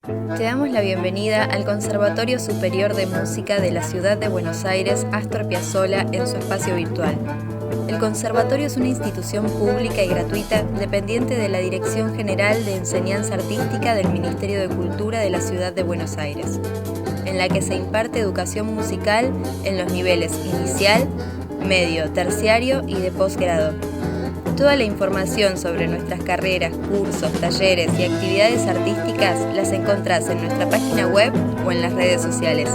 Te damos la bienvenida al Conservatorio Superior de Música de la ciudad de Buenos Aires, Astor Piazzolla, en su espacio virtual. El Conservatorio es una institución pública y gratuita dependiente de la Dirección General de Enseñanza Artística del Ministerio de Cultura de la ciudad de Buenos Aires, en la que se imparte educación musical en los niveles inicial, medio, terciario y de posgrado. Toda la información sobre nuestras carreras, cursos, talleres y actividades artísticas las encontrás en nuestra página web o en las redes sociales.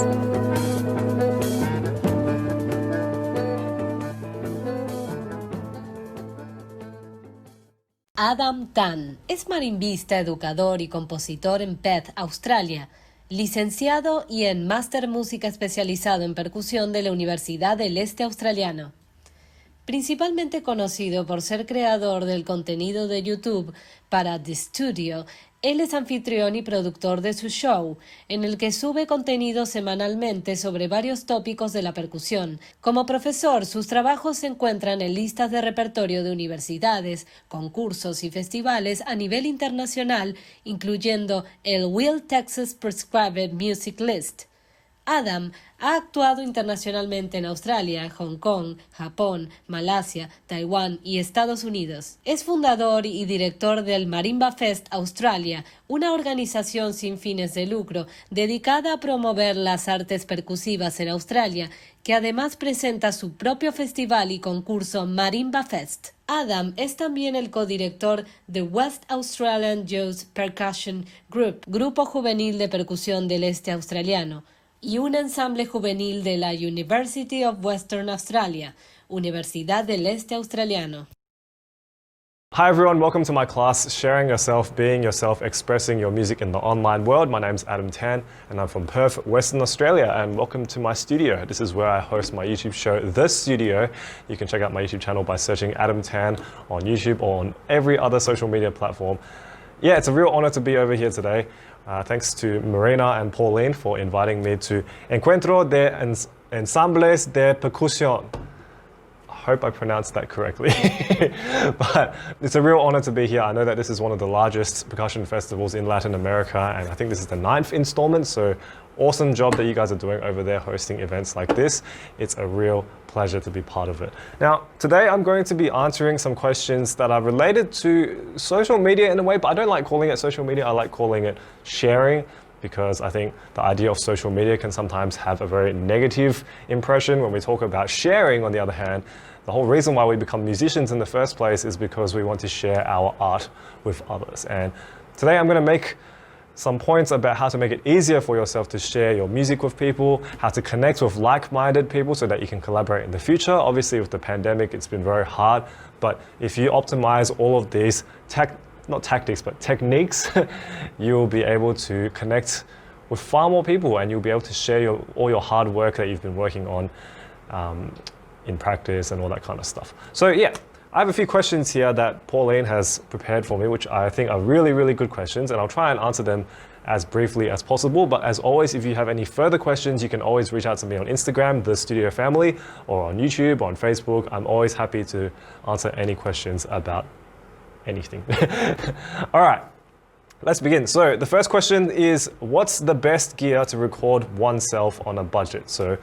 Adam Tan es marimbista, educador y compositor en Perth, Australia, licenciado y en Máster Música especializado en percusión de la Universidad del Este Australiano. Principalmente conocido por ser creador del contenido de YouTube para The Studio, él es anfitrión y productor de su show, en el que sube contenido semanalmente sobre varios tópicos de la percusión. Como profesor, sus trabajos se encuentran en listas de repertorio de universidades, concursos y festivales a nivel internacional, incluyendo el Will Texas Prescribed Music List. Adam ha actuado internacionalmente en Australia, Hong Kong, Japón, Malasia, Taiwán y Estados Unidos. Es fundador y director del Marimba Fest Australia, una organización sin fines de lucro dedicada a promover las artes percusivas en Australia, que además presenta su propio festival y concurso Marimba Fest. Adam es también el codirector de West Australian Youth Percussion Group, grupo juvenil de percusión del este australiano, y un ensamble juvenil de la University of Western Australia, Universidad del Este Australiano. Hi everyone, welcome to my class, Sharing Yourself, Being Yourself, Expressing Your Music in the Online World. My name's Adam Tan and I'm from Perth, Western Australia, and welcome to my studio. This is where I host my YouTube show, The Studio. You can check out my YouTube channel by searching Adam Tan on YouTube or on every other social media platform. Yeah, it's a real honor to be over here today. Thanks to Marina and Pauline for inviting me to Encuentro de Ensambles de Percusión. I hope I pronounced that correctly. But it's a real honor to be here. I know that this is one of the largest percussion festivals in Latin America, and I think this is the 9th installment, so awesome job that you guys are doing over there hosting events like this. It's a real pleasure to be part of it. Now, today I'm going to be answering some questions that are related to social media in a way, but I don't like calling it social media. I like calling it sharing, because I think the idea of social media can sometimes have a very negative impression. When we talk about sharing, on the other hand, the whole reason why we become musicians in the first place is because we want to share our art with others. And today I'm going to make some points about how to make it easier for yourself to share your music with people, how to connect with like-minded people so that you can collaborate in the future. Obviously, with the pandemic, it's been very hard, but if you optimize all of these not tactics, but techniques, you'll be able to connect with far more people, and you'll be able to share all your hard work that you've been working on in practice and all that kind of stuff. So yeah, I have a few questions here that Pauline has prepared for me, which I think are really, really good questions, and I'll try and answer them as briefly as possible. But as always, if you have any further questions, you can always reach out to me on Instagram, The Studio Family, or on YouTube, on Facebook. I'm always happy to answer any questions about anything. All right, let's begin. So the first question is, what's the best gear to record oneself on a budget? So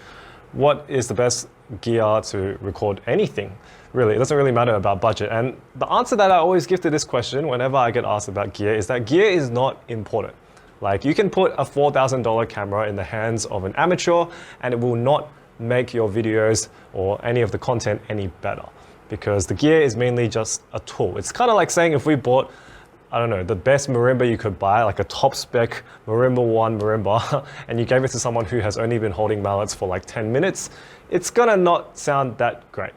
what is the best gear to record anything? Really, it doesn't really matter about budget. And the answer that I always give to this question whenever I get asked about gear is that gear is not important. Like, you can put a $4,000 camera in the hands of an amateur and it will not make your videos or any of the content any better, because the gear is mainly just a tool. It's kind of like saying if we bought, I don't know, the best marimba you could buy, like a top spec Marimba 1 marimba, and you gave it to someone who has only been holding mallets for like 10 minutes, it's gonna not sound that great,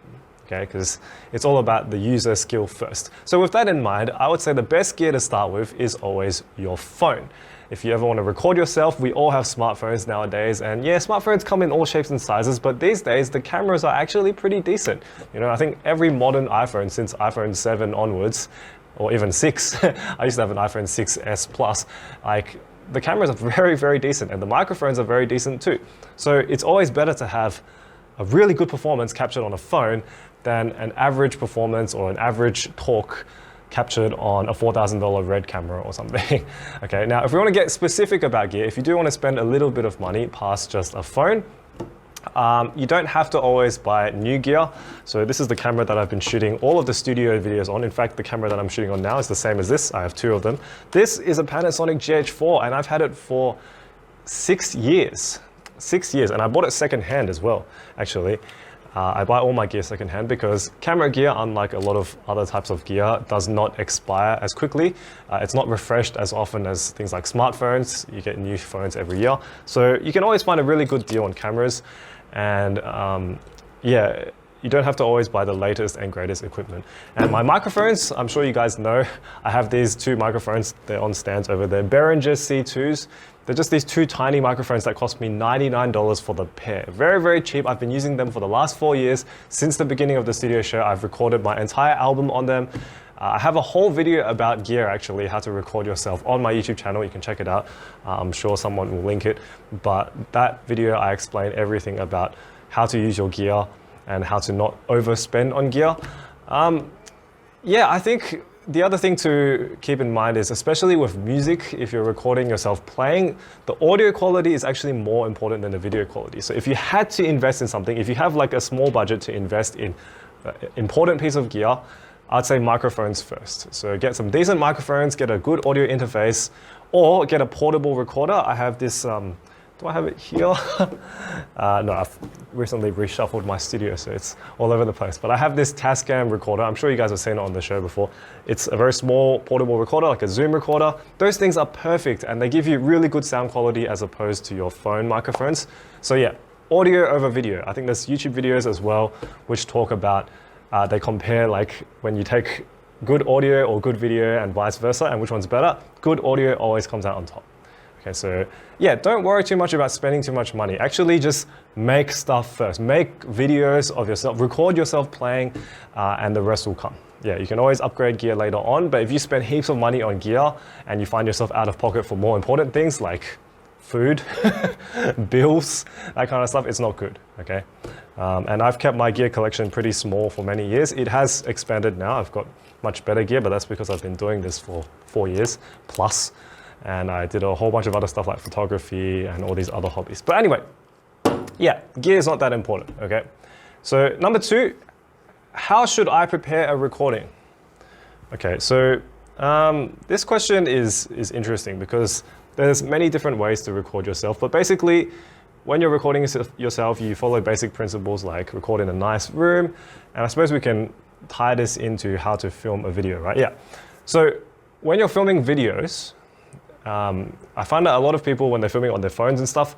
okay? Because it's all about the user skill first. So with that in mind, I would say the best gear to start with is always your phone. If you ever want to record yourself, we all have smartphones nowadays, and yeah, smartphones come in all shapes and sizes, but these days the cameras are actually pretty decent. You know, I think every modern iPhone since iPhone 7 onwards, or even 6, I used to have an iPhone 6S Plus, like, the cameras are very, very decent, and the microphones are very decent too. So it's always better to have a really good performance captured on a phone than an average performance or an average talk captured on a $4,000 Red camera or something. Okay, now if we want to get specific about gear, if you do want to spend a little bit of money past just a phone, you don't have to always buy new gear. So this is the camera that I've been shooting all of the studio videos on. In fact, the camera that I'm shooting on now is the same as this. I have two of them. This is a Panasonic GH4 and I've had it for 6 years. 6 years, and I bought it secondhand as well, actually. I buy all my gear secondhand because camera gear, unlike a lot of other types of gear, does not expire as quickly. It's not refreshed as often as things like smartphones. You get new phones every year. So you can always find a really good deal on cameras. And yeah, you don't have to always buy the latest and greatest equipment. And my microphones, I'm sure you guys know, I have these two microphones. They're on stands over there, Behringer C2s. They're just these two tiny microphones that cost me $99 for the pair. Very, very cheap. I've been using them for the last 4 years. Since the beginning of the studio show, I've recorded my entire album on them. I have a whole video about gear, actually, how to record yourself on my YouTube channel. You can check it out. I'm sure someone will link it. But that video, I explain everything about how to use your gear and how to not overspend on gear. Yeah, I think the other thing to keep in mind is, especially with music, if you're recording yourself playing, the audio quality is actually more important than the video quality. So if you had to invest in something, if you have like a small budget to invest in important piece of gear, I'd say microphones first. So get some decent microphones, get a good audio interface, or get a portable recorder. I have this, do I have it here? No, I've recently reshuffled my studio, so it's all over the place. But I have this Tascam recorder. I'm sure you guys have seen it on the show before. It's a very small portable recorder, like a Zoom recorder. Those things are perfect, and they give you really good sound quality as opposed to your phone microphones. So yeah, audio over video. I think there's YouTube videos as well, which talk about, they compare like when you take good audio or good video and vice versa, and which one's better. Good audio always comes out on top. Okay, so yeah, don't worry too much about spending too much money. Actually, just make stuff first. Make videos of yourself, record yourself playing, and the rest will come. Yeah, you can always upgrade gear later on, but if you spend heaps of money on gear and you find yourself out of pocket for more important things like food, bills, that kind of stuff, it's not good, okay? And I've kept my gear collection pretty small for many years. It has expanded now. I've got much better gear, but that's because I've been doing this for 4 years plus. And I did a whole bunch of other stuff like photography and all these other hobbies. But anyway, yeah, gear is not that important, okay? So number 2, how should I prepare a recording? Okay, so this question is interesting because there's many different ways to record yourself. But basically, when you're recording yourself, you follow basic principles like record in a nice room. And I suppose we can tie this into how to film a video, right? Yeah. So when you're filming videos, I find that a lot of people, when they're filming on their phones and stuff,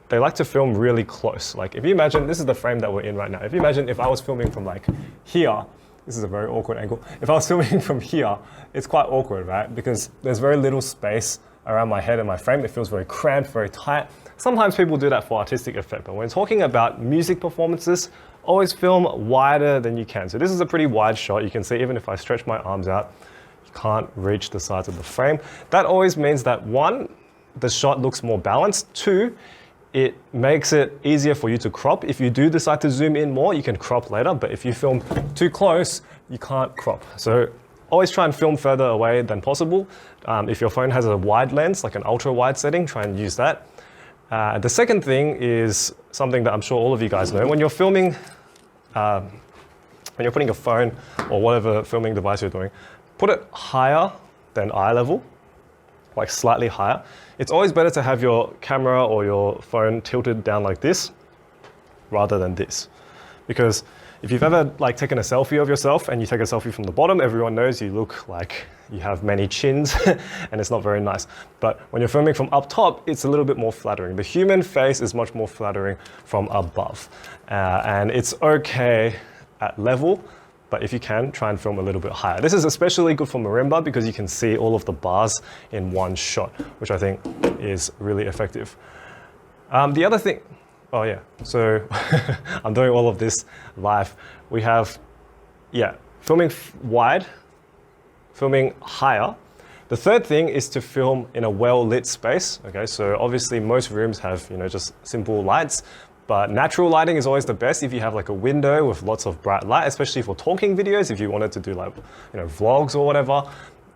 they like to film really close. Like if you imagine, this is the frame that we're in right now. If you imagine if I was filming from like here, this is a very awkward angle. If I was filming from here, it's quite awkward, right? Because there's very little space around my head and my frame. It feels very cramped, very tight. Sometimes people do that for artistic effect, but when talking about music performances, always film wider than you can. So this is a pretty wide shot. You can see even if I stretch my arms out, can't reach the sides of the frame. That always means that 1, the shot looks more balanced. 2, it makes it easier for you to crop. If you do decide to zoom in more, you can crop later, but if you film too close, you can't crop. So always try and film further away than possible. If your phone has a wide lens, like an ultra wide setting, try and use that. The second thing is something that I'm sure all of you guys know. When you're filming, when you're putting a phone or whatever filming device you're doing, put it higher than eye level, like slightly higher. It's always better to have your camera or your phone tilted down like this rather than this. Because if you've ever like taken a selfie of yourself and you take a selfie from the bottom, everyone knows you look like you have many chins and it's not very nice. But when you're filming from up top, it's a little bit more flattering. The human face is much more flattering from above. And it's okay at level, but if you can, try and film a little bit higher. This is especially good for marimba because you can see all of the bars in one shot, which I think is really effective. The other thing, oh yeah, so I'm doing all of this live. We have, yeah, filming wide, filming higher. The third thing is to film in a well-lit space. Okay, so obviously most rooms have, just simple lights. But natural lighting is always the best if you have like a window with lots of bright light, especially for talking videos, if you wanted to do like, vlogs or whatever.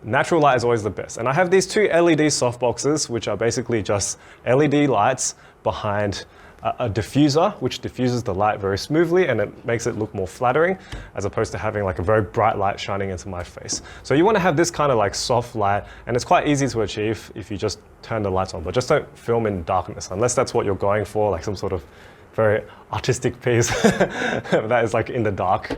Natural light is always the best. And I have these two LED softboxes, which are basically just LED lights behind a diffuser, which diffuses the light very smoothly and it makes it look more flattering as opposed to having like a very bright light shining into my face. So you want to have this kind of like soft light, and it's quite easy to achieve if you just turn the lights on, but just don't film in darkness unless that's what you're going for, like some sort of very artistic piece that is like in the dark.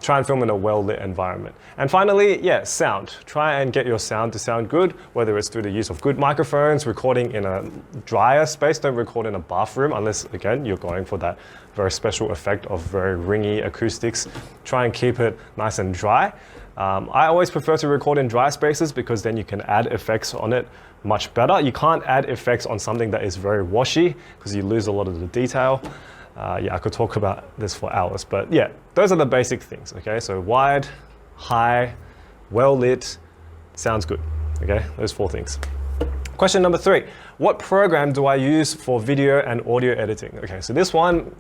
Try and film in a well-lit environment. And finally, sound. Try and get your sound to sound good, whether it's through the use of good microphones, recording in a drier space. Don't record in a bathroom unless, again, you're going for that very special effect of very ringy acoustics. Try and keep it nice and dry. I always prefer to record in dry spaces because then you can add effects on it much better. You can't add effects on something that is very washy because you lose a lot of the detail. I could talk about this for hours, but those are the basic things, okay? So wide, high, well lit, sounds good, okay? Those 4 things. Question number 3, what program do I use for video and audio editing? Okay, so this one,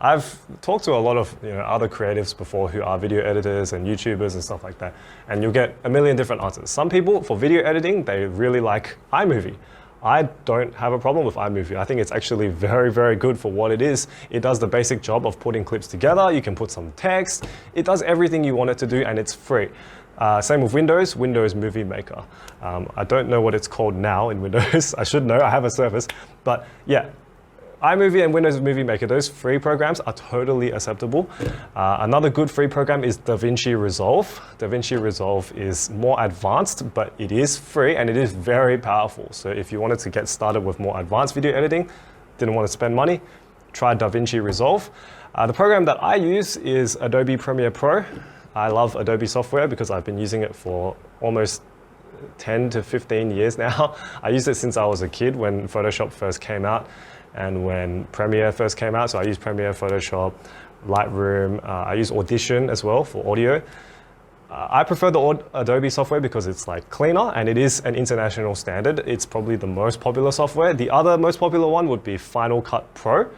I've talked to a lot of other creatives before who are video editors and YouTubers and stuff like that, and you'll get a million different answers. Some people, for video editing, they really like iMovie. I don't have a problem with iMovie. I think it's actually very, very good for what it is. It does the basic job of putting clips together. You can put some text. It does everything you want it to do, and it's free. Same with Windows Movie Maker. I don't know what it's called now in Windows. I should know, I have a service. But iMovie and Windows Movie Maker, those free programs are totally acceptable. Another good free program is DaVinci Resolve. DaVinci Resolve is more advanced, but it is free and it is very powerful. So if you wanted to get started with more advanced video editing, didn't want to spend money, try DaVinci Resolve. The program that I use is Adobe Premiere Pro. I love Adobe software because I've been using it for almost 10 to 15 years now. I used it since I was a kid when Photoshop first came out. And when Premiere first came out, so I use Premiere, Photoshop, Lightroom. I use Audition as well for audio. I prefer the Adobe software because it's like cleaner and it is an international standard. It's probably the most popular software. The other most popular one would be Final Cut Pro,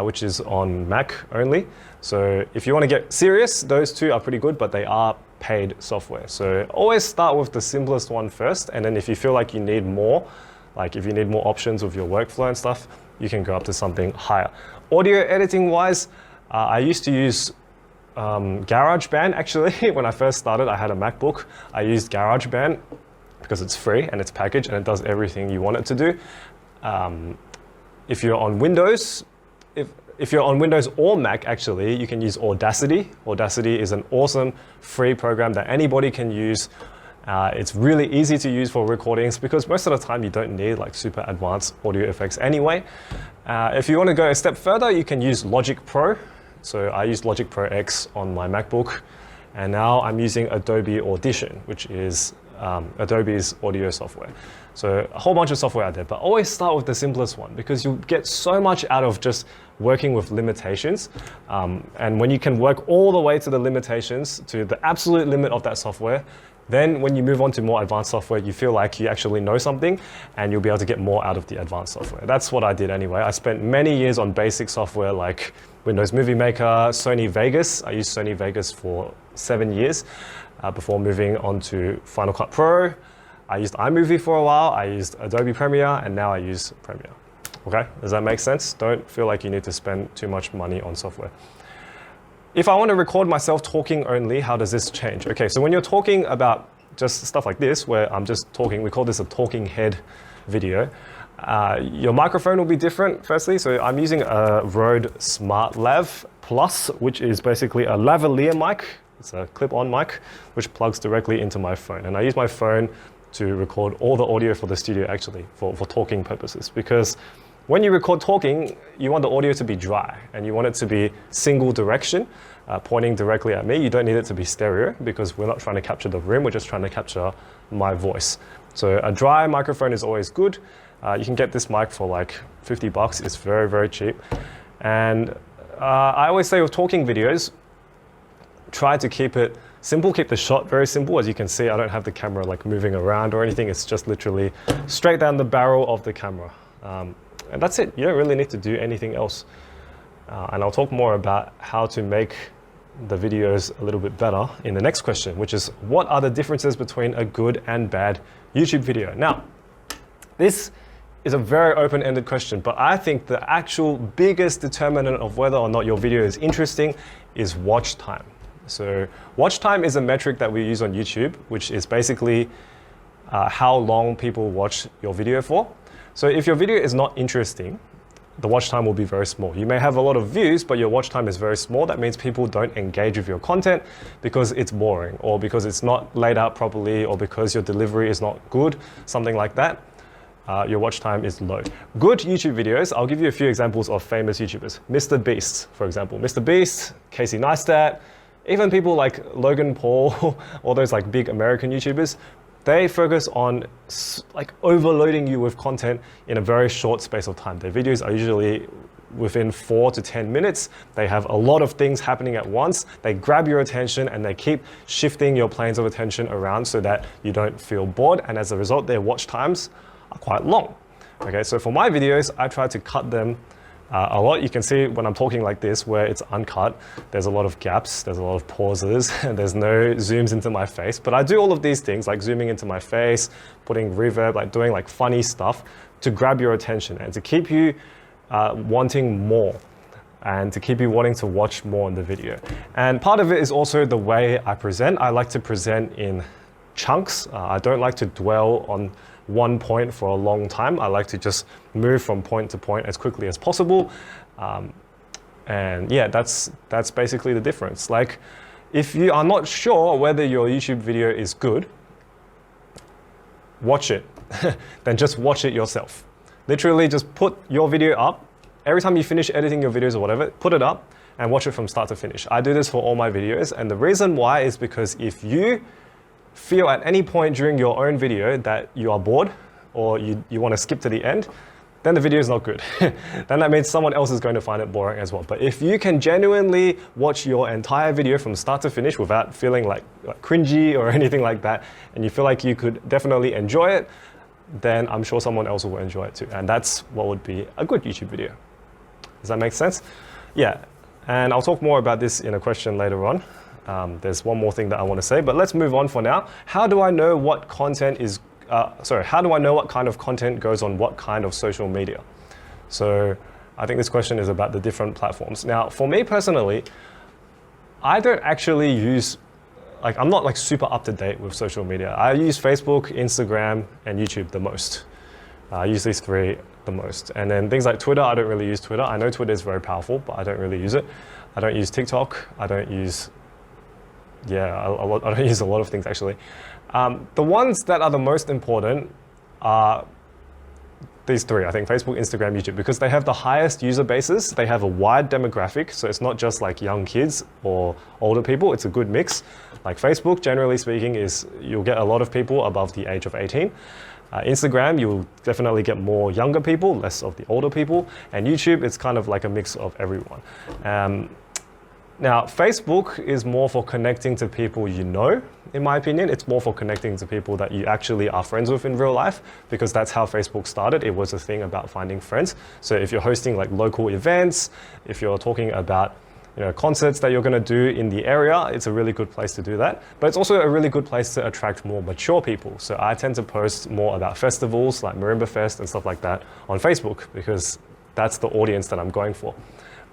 which is on Mac only. So if you want to get serious, those two are pretty good, but they are paid software. So always start with the simplest one first, and then if you feel like you need more, like if you need more options with your workflow and stuff, you can go up to something higher. Audio editing wise, I used to use GarageBand actually. When I first started, I had a MacBook. I used GarageBand because it's free and it's packaged and it does everything you want it to do. If you're on Windows, if you're on Windows or Mac actually, you can use Audacity. Audacity is an awesome free program that anybody can use. It's really easy to use for recordings because most of the time you don't need like super advanced audio effects anyway. If you want to go a step further, you can use Logic Pro. So I use Logic Pro X on my MacBook, and now I'm using Adobe Audition, which is Adobe's audio software. So a whole bunch of software out there, but always start with the simplest one because you get so much out of just working with limitations. And when you can work all the way to the limitations, to the absolute limit of that software, then when you move on to more advanced software, you feel like you actually know something and you'll be able to get more out of the advanced software. That's what I did anyway. I spent many years on basic software like Windows Movie Maker, Sony Vegas. I used Sony Vegas for 7 years before moving on to Final Cut Pro. I used iMovie for a while. I used Adobe Premiere, and now I use Premiere. Okay, does that make sense? Don't feel like you need to spend too much money on software. If I want to record myself talking only, how does this change? Okay, so when you're talking about just stuff like this, where I'm just talking, we call this a talking head video. Your microphone will be different, firstly. So I'm using a Rode SmartLav Plus, which is basically a lavalier mic. It's a clip-on mic, which plugs directly into my phone. And I use my phone to record all the audio for the studio, actually, for talking purposes. Because when you record talking, you want the audio to be dry and you want it to be single direction, pointing directly at me. You don't need it to be stereo because we're not trying to capture the room, we're just trying to capture my voice. So a dry microphone is always good. You can get this mic for like $50. It's very, very cheap. And I always say with talking videos, try to keep it simple, keep the shot very simple. As you can see, I don't have the camera like moving around or anything. It's just literally straight down the barrel of the camera. And that's it. You don't really need to do anything else. And I'll talk more about how to make the videos a little bit better in the next question, which is what are the differences between a good and bad YouTube video? Now, this is a very open-ended question, but I think the actual biggest determinant of whether or not your video is interesting is watch time. So watch time is a metric that we use on YouTube, which is basically how long people watch your video for. So if your video is not interesting, the watch time will be very small. You may have a lot of views, but your watch time is very small. That means people don't engage with your content because it's boring, or because it's not laid out properly, or because your delivery is not good, something like that. Your watch time is low. Good YouTube videos, I'll give you a few examples of famous YouTubers. Mr. Beast, for example. Mr. Beast, Casey Neistat, even people like Logan Paul, all those like big American YouTubers, they focus on like overloading you with content in a very short space of time. Their videos are usually within 4 to 10 minutes. They have a lot of things happening at once. They grab your attention and they keep shifting your planes of attention around so that you don't feel bored. And as a result, their watch times are quite long. Okay, so for my videos, I try to cut them a lot. You can see when I'm talking like this, where it's uncut, there's a lot of gaps, there's a lot of pauses, and there's no zooms into my face. But I do all of these things, like zooming into my face, putting reverb, like doing like funny stuff to grab your attention and to keep you wanting more, and to keep you wanting to watch more in the video. And part of it is also the way I present. I like to present in chunks. I don't like to dwell on one point for a long time. I like to just move from point to point as quickly as possible. And yeah, that's basically the difference. Like, if you are not sure whether your YouTube video is good, watch it. Then just watch it yourself. Literally just put your video up. Every time you finish editing your videos or whatever, put it up and watch it from start to finish. I do this for all my videos, and the reason why is because if you feel at any point during your own video that you are bored, or you want to skip to the end, then the video is not good. Then that means someone else is going to find it boring as well. But if you can genuinely watch your entire video from start to finish without feeling like cringy or anything like that, and you feel like you could definitely enjoy it, then I'm sure someone else will enjoy it too. And that's what would be a good YouTube video. Does that make sense? Yeah, and I'll talk more about this in a question later on. There's one more thing that I want to say, but let's move on for now. How do I know what content is, how do I know what kind of content goes on what kind of social media? So I think this question is about the different platforms. Now, for me personally, I don't actually use, like, I'm not like super up to date with social media. I use Facebook, Instagram, and YouTube the most. I use these three the most. And then things like Twitter, I don't really use Twitter. I know Twitter is very powerful, but I don't really use it. I don't use TikTok. I don't use, I don't use a lot of things actually. The ones that are the most important are these three, I think: Facebook, Instagram, YouTube, because they have the highest user bases. They have a wide demographic, so it's not just like young kids or older people, it's a good mix. Like Facebook, generally speaking, you'll get a lot of people above the age of 18. Instagram, you'll definitely get more younger people, less of the older people. And YouTube, it's kind of like a mix of everyone. Now, Facebook is more for connecting to people you know, in my opinion. It's more for connecting to people that you actually are friends with in real life, because that's how Facebook started. It was a thing about finding friends. So if you're hosting like local events, if you're talking about concerts that you're going to do in the area, it's a really good place to do that. But it's also a really good place to attract more mature people. So I tend to post more about festivals like Marimba Fest and stuff like that on Facebook, because that's the audience that I'm going for.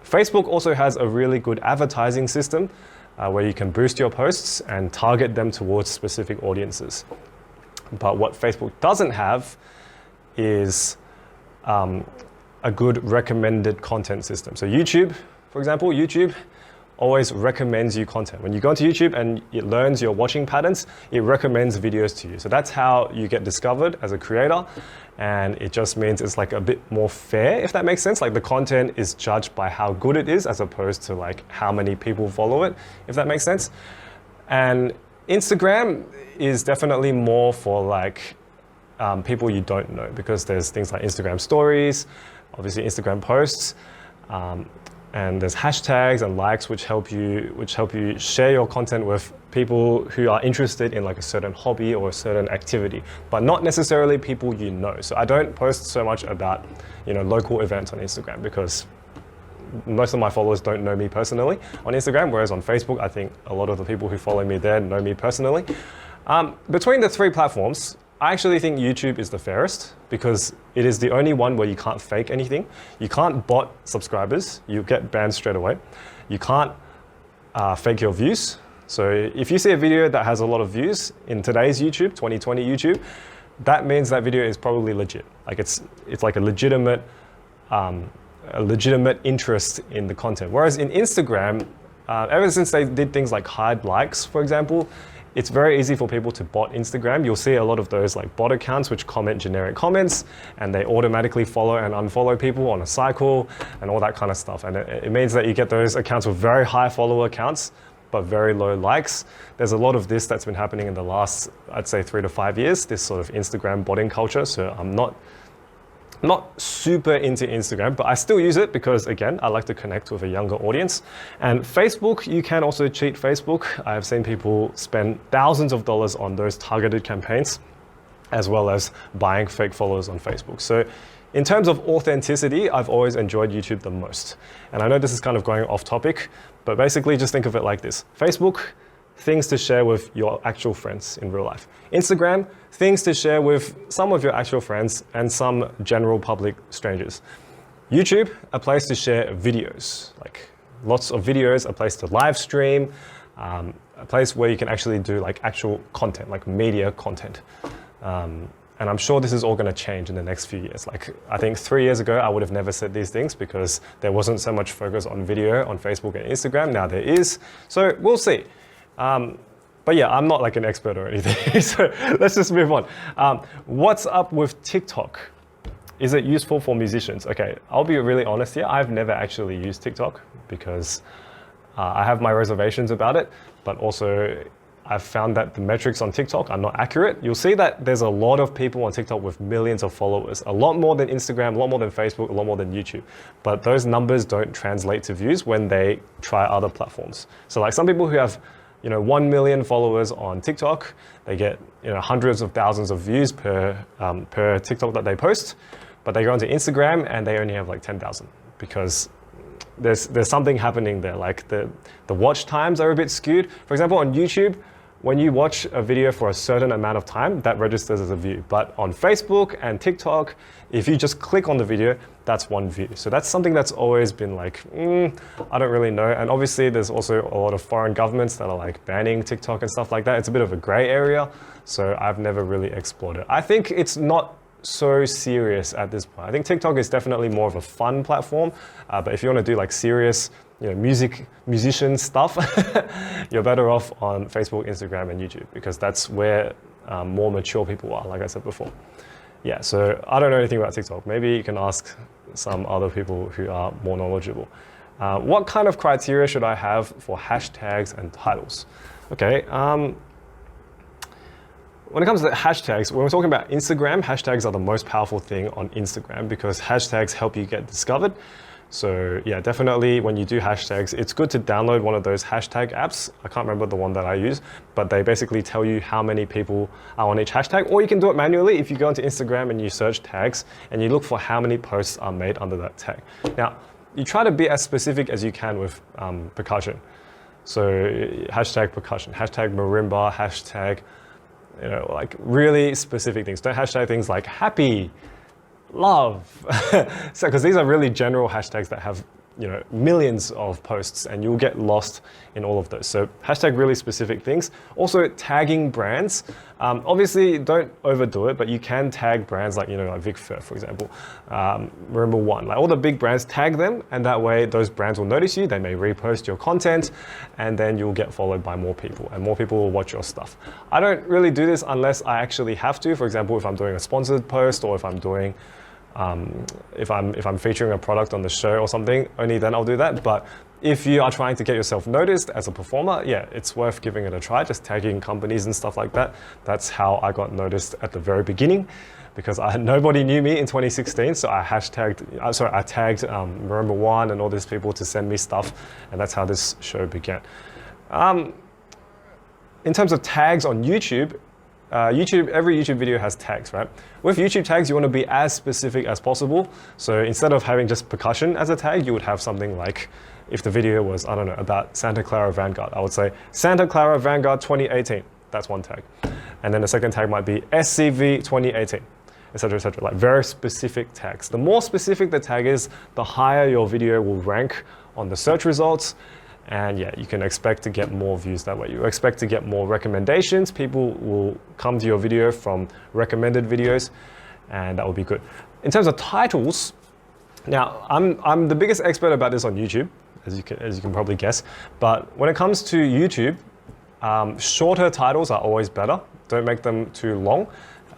Facebook also has a really good advertising system where you can boost your posts and target them towards specific audiences. But what Facebook doesn't have is a good recommended content system. So YouTube, for example, YouTube always recommends you content. When you go into YouTube and it learns your watching patterns, it recommends videos to you. So that's how you get discovered as a creator. And it just means it's like a bit more fair, if that makes sense. Like the content is judged by how good it is as opposed to like how many people follow it, if that makes sense. And Instagram is definitely more for like people you don't know, because there's things like Instagram stories, obviously Instagram posts, and there's hashtags and likes which help you share your content with people who are interested in like a certain hobby or a certain activity, but not necessarily people you know. So I don't post so much about, local events on Instagram because most of my followers don't know me personally on Instagram, whereas on Facebook, I think a lot of the people who follow me there know me personally. Between the three platforms, I actually think YouTube is the fairest because it is the only one where you can't fake anything. You can't bot subscribers, you get banned straight away. You can't fake your views. So if you see a video that has a lot of views in today's YouTube, 2020 YouTube, that means that video is probably legit. Like it's like a legitimate interest in the content. Whereas in Instagram, ever since they did things like hide likes, for example, it's very easy for people to bot Instagram. You'll see a lot of those like bot accounts which comment generic comments and they automatically follow and unfollow people on a cycle and all that kind of stuff. And it means that you get those accounts with very high follower accounts but very low likes. There's a lot of this that's been happening in the last, I'd say 3 to 5 years, this sort of Instagram botting culture. So I'm not super into Instagram, but I still use it because, again, I like to connect with a younger audience. And Facebook, you can also cheat Facebook. I've seen people spend thousands of dollars on those targeted campaigns, as well as buying fake followers on Facebook. So in terms of authenticity, I've always enjoyed YouTube the most. And I know this is kind of going off topic, but basically just think of it like this. Facebook, things to share with your actual friends in real life. Instagram, things to share with some of your actual friends and some general public strangers. YouTube, a place to share videos, like lots of videos, a place to live stream, a place where you can actually do like actual content, like media content. And I'm sure this is all going to change in the next few years. Like, I think 3 years ago, I would have never said these things because there wasn't so much focus on video on Facebook and Instagram. Now there is. So we'll see. But yeah, I'm not like an expert or anything. So let's just move on. What's up with TikTok? Is it useful for musicians? Okay, I'll be really honest here. I've never actually used TikTok because I have my reservations about it, but also I've found that the metrics on TikTok are not accurate. You'll see that there's a lot of people on TikTok with millions of followers, a lot more than Instagram, a lot more than Facebook, a lot more than YouTube. But those numbers don't translate to views when they try other platforms. So like some people who have 1 million followers on TikTok, they get hundreds of thousands of views per TikTok that they post, but they go onto Instagram and they only have like 10,000 because there's something happening there. Like the watch times are a bit skewed. For example, on YouTube, when you watch a video for a certain amount of time, that registers as a view. But on Facebook and TikTok, if you just click on the video, that's one view. So that's something that's always been like, I don't really know. And obviously there's also a lot of foreign governments that are like banning TikTok and stuff like that. It's a bit of a gray area. So I've never really explored it. I think it's not so serious at this point. I think TikTok is definitely more of a fun platform. But if you want to do like serious musician stuff, you're better off on Facebook, Instagram, and YouTube because that's where more mature people are, like I said before. Yeah, so I don't know anything about TikTok. Maybe you can ask some other people who are more knowledgeable. What kind of criteria should I have for hashtags and titles? Okay, when it comes to hashtags, when we're talking about Instagram, hashtags are the most powerful thing on Instagram because hashtags help you get discovered. So yeah, definitely when you do hashtags, it's good to download one of those hashtag apps. I can't remember the one that I use, but they basically tell you how many people are on each hashtag, or you can do it manually if you go into Instagram and you search tags and you look for how many posts are made under that tag. Now, you try to be as specific as you can with percussion. So hashtag percussion, hashtag marimba, hashtag, like really specific things. Don't hashtag things like happy, love. So, because these are really general hashtags that have, millions of posts and you'll get lost in all of those. So hashtag really specific things. Also tagging brands. Obviously don't overdo it, but you can tag brands like, like Vic Firth, for example, Marimba One, like all the big brands, tag them. And that way those brands will notice you. They may repost your content and then you'll get followed by more people and more people will watch your stuff. I don't really do this unless I actually have to. For example, if I'm doing a sponsored post or if I'm doing if I'm featuring a product on the show or something, only then I'll do that. But if you are trying to get yourself noticed as a performer, yeah, it's worth giving it a try, just tagging companies and stuff like that. That's how I got noticed at the very beginning because nobody knew me in 2016. So I tagged Marimba One and all these people to send me stuff. And that's how this show began. in terms of tags on YouTube, every YouTube video has tags, right? With YouTube tags, you want to be as specific as possible. So instead of having just percussion as a tag, you would have something like, if the video was, I don't know, about Santa Clara Vanguard, I would say Santa Clara Vanguard 2018. That's one tag. And then the second tag might be SCV 2018, etc., like very specific tags. The more specific the tag is, the higher your video will rank on the search results. And yeah, you can expect to get more views that way. You expect to get more recommendations. People will come to your video from recommended videos, and that will be good. In terms of titles, now I'm the biggest expert about this on YouTube, as you can probably guess. But when it comes to YouTube, shorter titles are always better. Don't make them too long.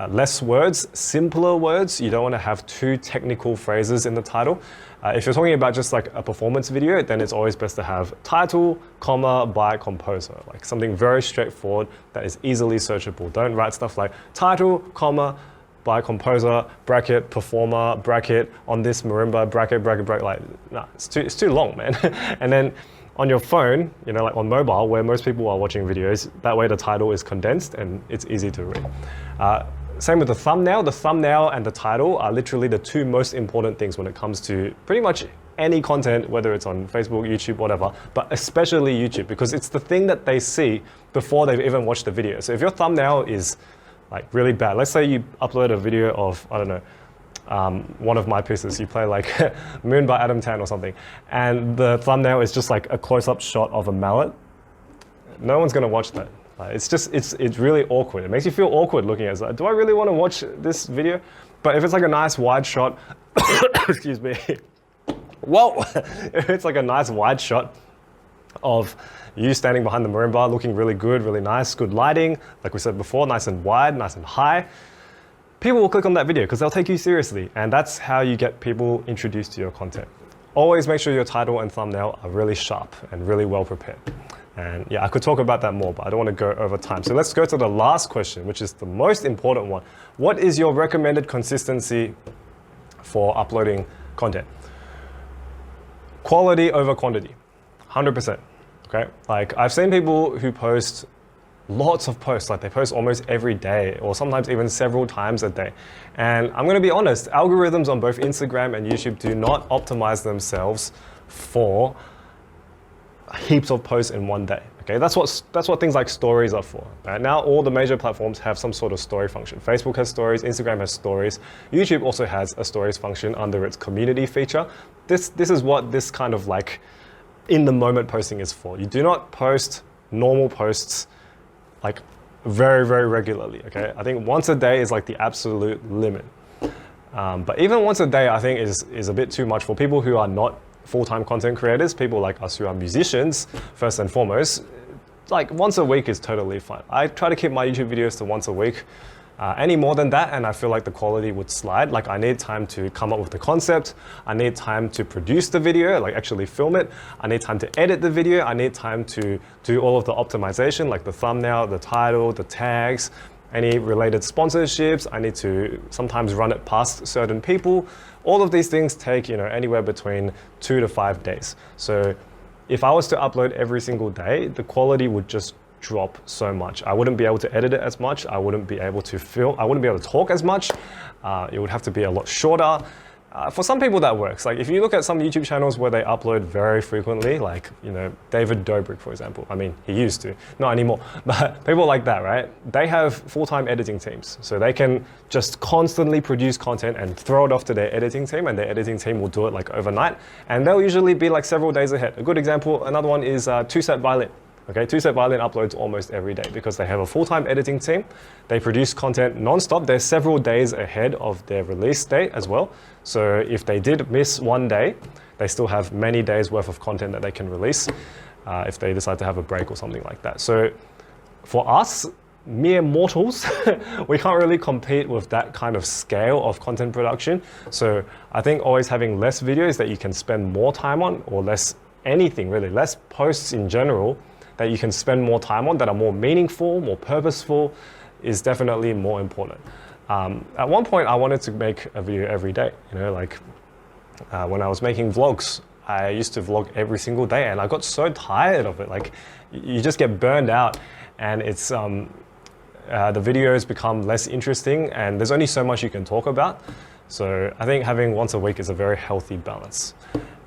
Less words, simpler words. You don't want to have too technical phrases in the title. If you're talking about just like a performance video, then it's always best to have title, comma, by composer, like something very straightforward that is easily searchable. Don't write stuff like title, comma, by composer, bracket, performer, bracket, on this marimba, bracket, like, nah, it's too long, man. And then on your phone, you know, like on mobile, where most people are watching videos, that way the title is condensed and it's easy to read. Same with the thumbnail. The thumbnail and the title are literally the two most important things when it comes to pretty much any content, whether it's on Facebook, YouTube, whatever, but especially YouTube, because it's the thing that they see before they've even watched the video. So if your thumbnail is like really bad, let's say you upload a video of, I don't know, one of my pieces, you play like Moon by Adam Tan or something, and the thumbnail is just like a close-up shot of a mallet, no one's gonna watch that. It's really awkward. It makes you feel awkward looking at it. Like, do I really want to watch this video? But if it's like a nice wide shot, excuse me, whoa! If it's like a nice wide shot of you standing behind the marimba, looking really good, really nice, good lighting, like we said before, nice and wide, nice and high, people will click on that video because they'll take you seriously. And that's how you get people introduced to your content. Always make sure your title and thumbnail are really sharp and really well prepared. And yeah, I could talk about that more, but I don't want to go over time. So let's go to the last question, which is the most important one. What is your recommended consistency for uploading content? Quality over quantity, 100%, okay? Like I've seen people who post lots of posts, like they post almost every day or sometimes even several times a day. And I'm gonna be honest, algorithms on both Instagram and YouTube do not optimize themselves for heaps of posts in one day. Okay, that's what things like stories are for. Right? Now all the major platforms have some sort of story function. Facebook has stories, Instagram has stories, YouTube also has a stories function under its community feature. This is what this kind of like in the moment posting is for. You do not post normal posts like very, very regularly. Okay, I think once a day is like the absolute limit. But even once a day, I think is a bit too much for people who are not full-time content creators, people like us who are musicians, first and foremost. Like once a week is totally fine. I try to keep my YouTube videos to once a week. Any more than that, and I feel like the quality would slide. Like I need time to come up with the concept. I need time to produce the video, like actually film it. I need time to edit the video. I need time to do all of the optimization, like the thumbnail, the title, the tags, any related sponsorships. I need to sometimes run it past certain people. All of these things take, you know, anywhere between 2 to 5 days. So if I was to upload every single day, the quality would just drop so much. I wouldn't be able to edit it as much. I wouldn't be able to film. I wouldn't be able to talk as much. It would have to be a lot shorter. For some people that works. Like if you look at some YouTube channels where they upload very frequently, like, you know, David Dobrik, for example. I mean, he used to, not anymore, but people like that, right? They have full-time editing teams. So they can just constantly produce content and throw it off to their editing team, and their editing team will do it like overnight. And they'll usually be like several days ahead. A good example, another one is Two-Set Violin. Okay, Two-Set Violin uploads almost every day because they have a full-time editing team. They produce content non-stop. They're several days ahead of their release date as well. So if they did miss one day, they still have many days worth of content that they can release if they decide to have a break or something like that. So for us, mere mortals, we can't really compete with that kind of scale of content production. So I think always having less videos that you can spend more time on, or less anything really, less posts in general, that you can spend more time on, that are more meaningful, more purposeful, is definitely more important. At one point, I wanted to make a video every day. You know, like when I was making vlogs, I used to vlog every single day, and I got so tired of it. Like you just get burned out, and it's the videos become less interesting, and there's only so much you can talk about. So I think having once a week is a very healthy balance.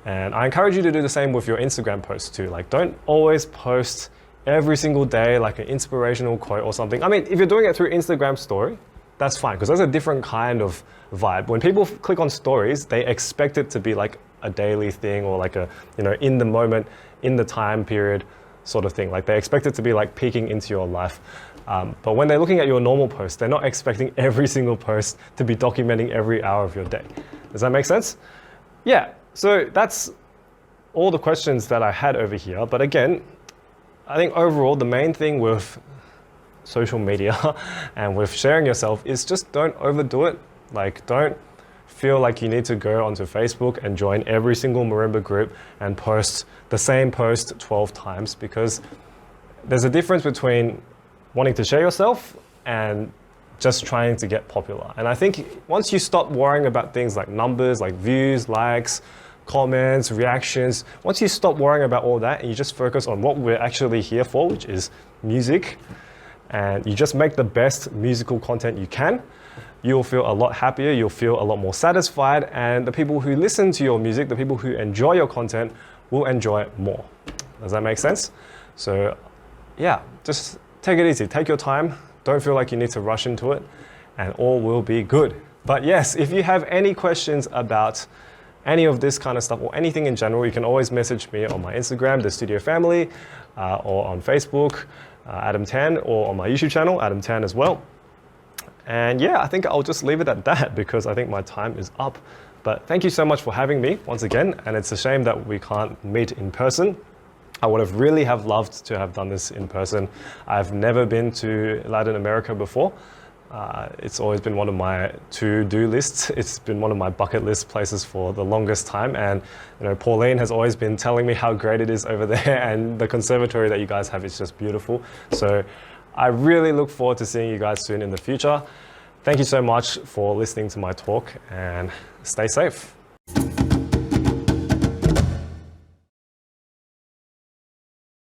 And I encourage you to do the same with your Instagram posts too. Like, don't always post every single day like an inspirational quote or something. I mean, if you're doing it through Instagram story, that's fine, because that's a different kind of vibe. When people click on stories, they expect it to be like a daily thing, or like a, in the moment, in the time period sort of thing. Like, they expect it to be like peeking into your life. But when they're looking at your normal post, they're not expecting every single post to be documenting every hour of your day. Does that make sense? Yeah, so that's all the questions that I had over here. But again, I think overall, the main thing with social media and with sharing yourself is just don't overdo it. Like, don't feel like you need to go onto Facebook and join every single marimba group and post the same post 12 times, because there's a difference between wanting to share yourself and just trying to get popular. And I think once you stop worrying about things like numbers, like views, likes, comments, reactions, once you stop worrying about all that and you just focus on what we're actually here for, which is music, and you just make the best musical content you can, you'll feel a lot happier, you'll feel a lot more satisfied, and the people who listen to your music, the people who enjoy your content, will enjoy it more. Does that make sense? So yeah, just take it easy, take your time, don't feel like you need to rush into it, and all will be good. But yes, if you have any questions about any of this kind of stuff or anything in general, you can always message me on my Instagram, The Studio Family, or on Facebook, Adam Tan, or on my YouTube channel, Adam Tan as well. And yeah, I think I'll just leave it at that, because I think my time is up. But thank you so much for having me once again, and it's a shame that we can't meet in person. I would have really loved to have done this in person. I've never been to Latin America before. It's always been one of my to-do lists. It's been one of my bucket list places for the longest time. And Pauline has always been telling me how great it is over there, and the conservatory that you guys have is just beautiful. So I really look forward to seeing you guys soon in the future. Thank you so much for listening to my talk, and stay safe.